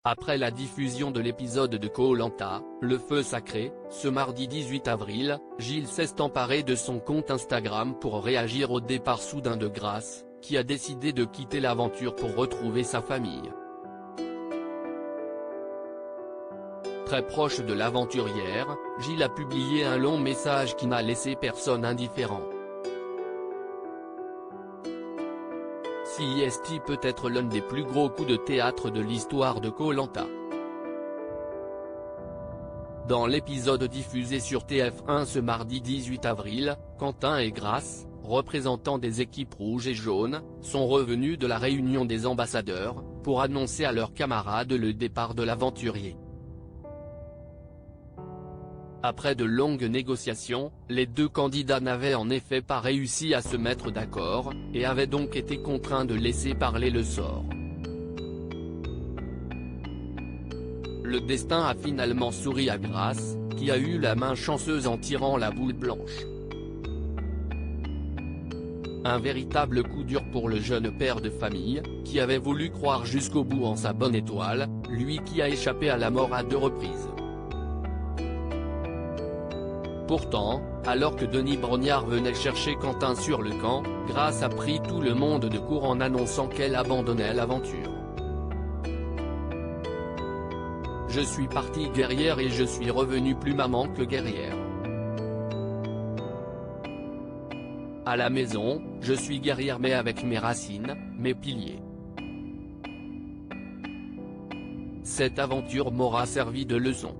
Après la diffusion de l'épisode de Koh-Lanta, Le Feu Sacré, ce mardi 18 avril, Gilles s'est emparé de son compte Instagram pour réagir au départ soudain de Grace, qui a décidé de quitter l'aventure pour retrouver sa famille. Très proche de l'aventurière, Gilles a publié un long message qui n'a laissé personne indifférent. CIST peut être l'un des plus gros coups de théâtre de l'histoire de Koh-Lanta. Dans l'épisode diffusé sur TF1 ce mardi 18 avril, Quentin et Grace, représentants des équipes rouges et jaunes, sont revenus de la réunion des ambassadeurs, pour annoncer à leurs camarades le départ de l'aventurier. Après de longues négociations, les deux candidats n'avaient en effet pas réussi à se mettre d'accord, et avaient donc été contraints de laisser parler le sort. Le destin a finalement souri à Grace, qui a eu la main chanceuse en tirant la boule blanche. Un véritable coup dur pour le jeune père de famille, qui avait voulu croire jusqu'au bout en sa bonne étoile, lui qui a échappé à la mort à 2 reprises. Pourtant, alors que Denis Brognard venait chercher Quentin sur le camp, Grace a pris tout le monde de court en annonçant qu'elle abandonnait l'aventure. Je suis partie guerrière et je suis revenue plus maman que guerrière. À la maison, je suis guerrière mais avec mes racines, mes piliers. Cette aventure m'aura servi de leçon.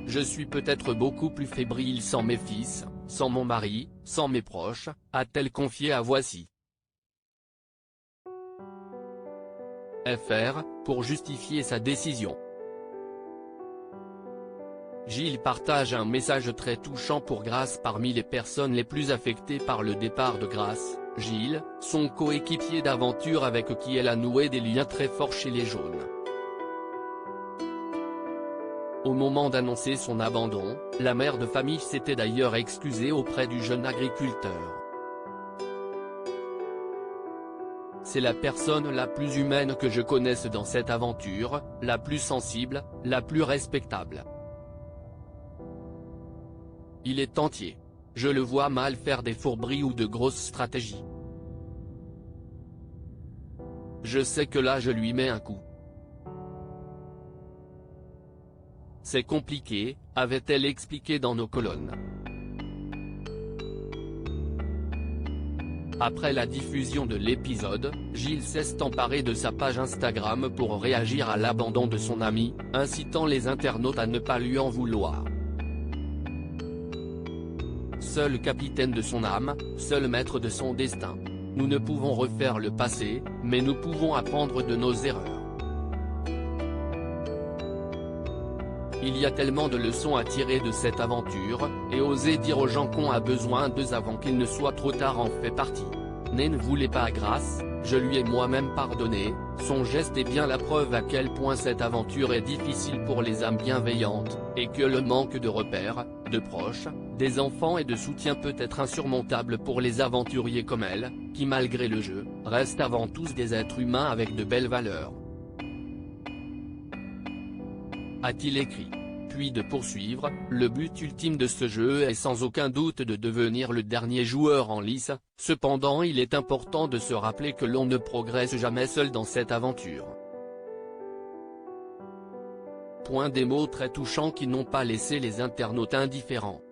Je suis peut-être beaucoup plus fébrile sans mes fils, sans mon mari, sans mes proches, a-t-elle confié à Voici. FR, pour justifier sa décision. Gilles partage un message très touchant pour Grace. Parmi les personnes les plus affectées par le départ de Grace, Gilles, son coéquipier d'aventure avec qui elle a noué des liens très forts chez les jaunes. Au moment d'annoncer son abandon, la mère de famille s'était d'ailleurs excusée auprès du jeune agriculteur. C'est la personne la plus humaine que je connaisse dans cette aventure, la plus sensible, la plus respectable. Il est entier. Je le vois mal faire des fourberies ou de grosses stratégies. Je sais que là je lui mets un coup. C'est compliqué, avait-elle expliqué dans nos colonnes. Après la diffusion de l'épisode, Gilles s'est emparé de sa page Instagram pour réagir à l'abandon de son ami, incitant les internautes à ne pas lui en vouloir. Seul capitaine de son âme, seul maître de son destin. Nous ne pouvons refaire le passé, mais nous pouvons apprendre de nos erreurs. Il y a tellement de leçons à tirer de cette aventure, et oser dire aux gens qu'on a besoin d'eux avant qu'il ne soit trop tard en fait partie. Ne voulez pas Grace, je lui ai moi-même pardonné, son geste est bien la preuve à quel point cette aventure est difficile pour les âmes bienveillantes, et que le manque de repères, de proches, des enfants et de soutien peut être insurmontable pour les aventuriers comme elle, qui malgré le jeu, restent avant tout des êtres humains avec de belles valeurs. A-t-il écrit. Puis de poursuivre, le but ultime de ce jeu est sans aucun doute de devenir le dernier joueur en lice, cependant il est important de se rappeler que l'on ne progresse jamais seul dans cette aventure. Des mots très touchants qui n'ont pas laissé les internautes indifférents.